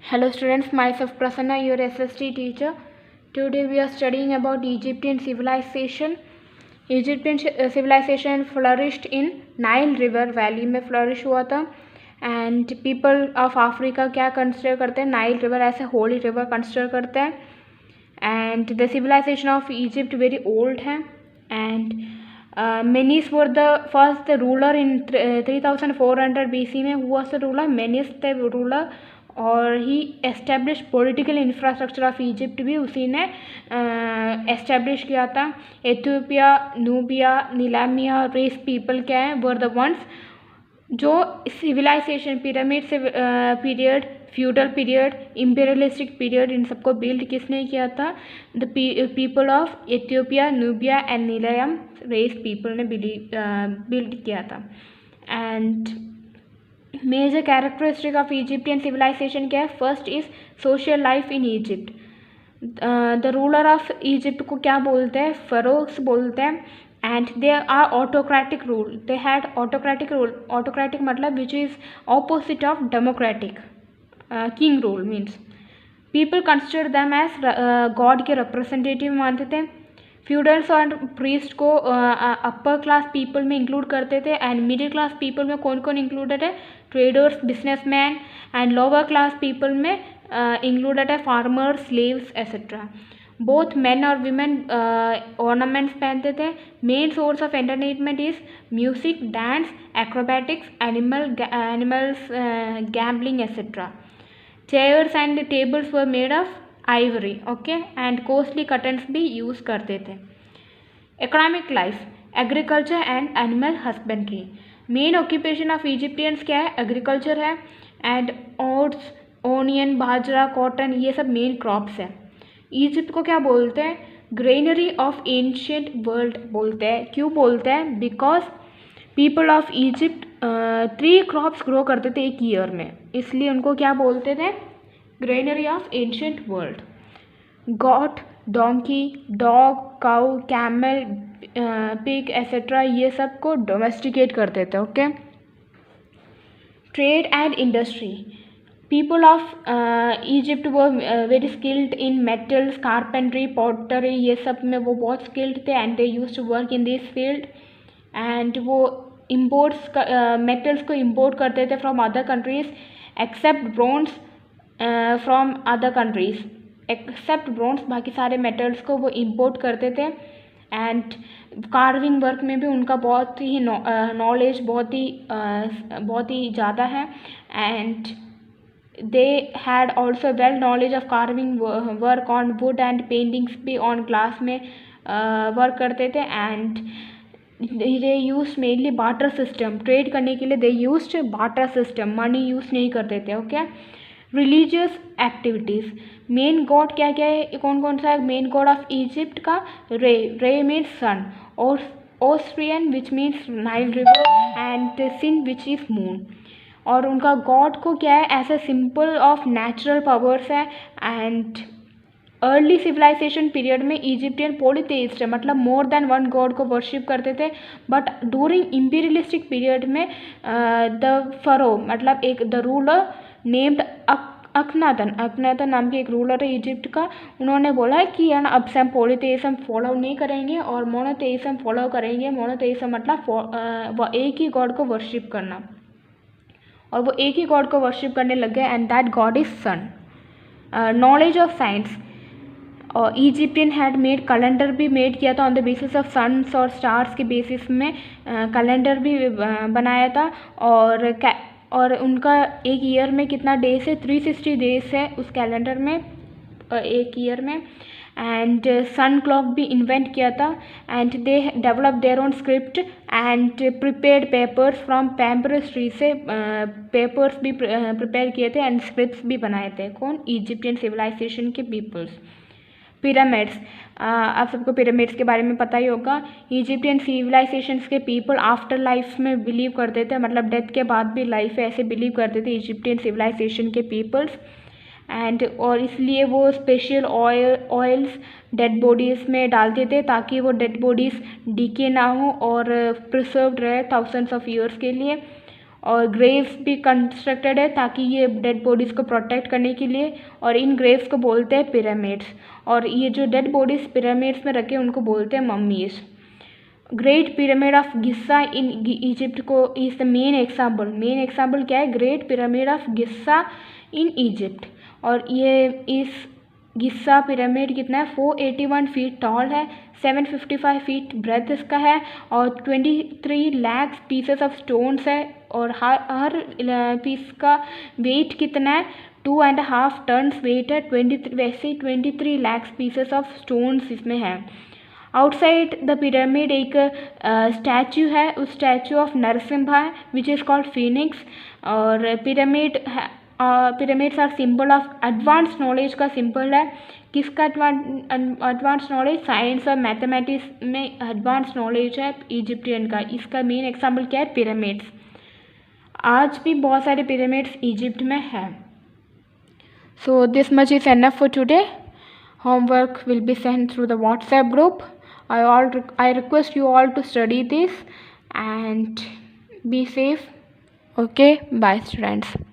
Hello students, myself Prasanna, your SST teacher. Today we are studying about Egyptian civilization. Egyptian civilization flourished in Nile River Valley में flourish हुआ था. And people of Africa क्या consider करते हैं? Nile River ऐसे holy river consider करते हैं. And the civilization of Egypt very old है. And Menes were the first ruler in 3400 BC में. Who was the ruler? Menes the ruler. और ही establish political infrastructure of Egypt भी उसी ने एस्टेब्लिश किया था. एथियोपिया, नूबिया, नीलामिया रेस पीपल क्या है? वर द वंस जो सिविलाइजेशन पिरामिड से period, feudal period, imperialistic period, इन सबको बिल्ड किसने किया था? The people of Ethiopia, Nubia and नीलायम रेस पीपल ने बिल्ड किया था. And major characteristic of Egyptian civilization क्या है? First is social life in Egypt. The ruler of Egypt को क्या बोलते हैं? फरोस बोलते हैं. And they are autocratic rule. They had autocratic rule. Autocratic मतलब which is opposite of democratic. King rule means people consider them as god के representative मानते थे. फ्यूडल्स और प्रीस्ट को अपर क्लास पीपल में इंक्लूड करते थे. एंड मिडिल क्लास पीपल में कौन कौन इंक्लूडेड है? Traders, businessman. And lower class people में इंक्लूडेड है farmers, slaves etcetera. Both man और वीमेन ऑर्नामेंट्स पहनते थे. Main source of entertainment is music, dance, acrobatics, animals, gambling etcetera. Chairs and tables were made of ivory. Okay. And costly curtains भी use करते थे. Economic life, agriculture and animal husbandry. Main occupation of Egyptians क्या है? Agriculture है. And oats, onion, bajra, cotton, ये सब main crops हैं. Egypt को क्या बोलते हैं? ग्रेनरी ऑफ एंशिएंट वर्ल्ड बोलते हैं. क्यों बोलते हैं? Because people of Egypt 3 crops grow करते थे एक ईयर में, इसलिए उनको क्या बोलते थे? Granary of ancient world. Goat, donkey, dog, cow, camel, pig etcetera, ये सब को डोमेस्टिकेट करते थे. Okay. Trade and industry. People of Egypt वो very skilled in metals, carpentry, pottery, ये सब में वो बहुत स्किल्ड थे. And they used to work in this field. And वो इम्पोर्ट्स मेटल्स को इम्पोर्ट करते थे from other countries except bronze. From other countries except bronze, बाकी सारे मेटल्स को वो इम्पोर्ट करते थे. एंड कार्विंग वर्क में भी उनका बहुत ही नॉलेज बहुत ही ज़्यादा है. And they had also well knowledge of carving work on wood and paintings भी ऑन ग्लास में वर्क करते थे. And they use mainly barter system. Trade करने के लिए they use barter system, money use नहीं करते थे. Okay. Religious activities. Main god क्या क्या है? कौन कौन सा है मेन गॉड ऑफ इजिप्ट का? रे. रे मीन्स सन. और ओस्ट्रियन which means Nile river. And Sin which is moon. और उनका गॉड को क्या है? ऐसे सिंपल ऑफ नेचुरल पावर्स है. एंड अर्ली सिविलाइजेशन पीरियड में इजिप्टियन पॉलीथेइस्ट है, मतलब मोर देन वन गॉड को वर्शिप करते थे. बट डूरिंग इम्पीरियलिस्टिक पीरियड में द फरो मतलब एक द रूलर नेम्ड अखनातन नाम के एक रूलर है इजिप्ट का. उन्होंने बोला कि यार अब से हम पॉलीथेइज्म फॉलो नहीं करेंगे और मोनोथेइज्म फॉलो करेंगे. मोनोथेइज्म मतलब वो एक ही गॉड को वर्शिप करना, और वो एक ही गॉड को वर्शिप करने लग गए. And that god is sun. Knowledge of science. और इजिप्टियन हैड मेड कैलेंडर भी मेड किया था on the basis of suns और स्टार्स के बेसिस में कैलेंडर भी बनाया था. और उनका एक ईयर में कितना डेज है? 360 डेज है उस कैलेंडर में एक ईयर में. एंड सन क्लॉक भी इन्वेंट किया था. And they develop their own script and prepared papers from papyrus tree से पेपर्स भी प्रिपेयर किए थे एंड स्क्रिप्ट्स भी बनाए थे. कौन? इजिप्टियन सिविलाइजेशन के पीपल्स. पिरामिड्स. आप सबको पिरामिड्स के बारे में पता ही होगा. इजिप्टियन सिविलाइजेशंस के पीपल आफ्टर लाइफ में बिलीव करते थे, मतलब डेथ के बाद भी लाइफ है ऐसे बिलीव करते थे इजिप्टियन सिविलाइजेशन के पीपल्स. एंड और इसलिए वो स्पेशल ऑयल्स डेड बॉडीज़ में डालते थे ताकि वो डेड बॉडीज़ डीके ना हो और प्रिजर्व्ड रहे थाउजेंड्स ऑफ ईयर्स के लिए. और ग्रेव्स भी कंस्ट्रक्टेड है ताकि ये डेड बॉडीज़ को प्रोटेक्ट करने के लिए, और इन ग्रेव्स को बोलते हैं पिरामिड्स, और ये जो डेड बॉडीज़ पिरामिड्स में रखे उनको बोलते हैं mummies. Great pyramid of Giza in Egypt को इज द मेन एग्जाम्पल क्या है? Great pyramid of Giza in Egypt. और ये इस गिस्सा पिरामिड कितना है? 481 फीट टॉल है, 755 फीट ब्रेथ इसका है, और 23 लाख पीसेस ऑफ स्टोन्स है, और हर पीस का वेट कितना है? 2.5 टन्स वेट है। 23 लाख पीसेस ऑफ स्टोन्स इसमें है। आउटसाइड द पिरामिड एक स्टैचू है, उस स्टैचू ऑफ नरसिम्हा है विच इज़ कॉल्ड फिनिक्स। और pyramids are symbol of advance knowledge का सिंबल है। किसका एडवांस नॉलेज? साइंस और मैथमेटिक्स में एडवांस नॉलेज है इजिप्टियन का। इसका मेन एग्जाम्पल क्या है? पिरामिड्स। आज भी बहुत सारे पिरामिड्स इजिप्ट में है। So this much is enough for today. Homework will be sent through the WhatsApp group. I request you all to study this and be safe. Okay, bye students.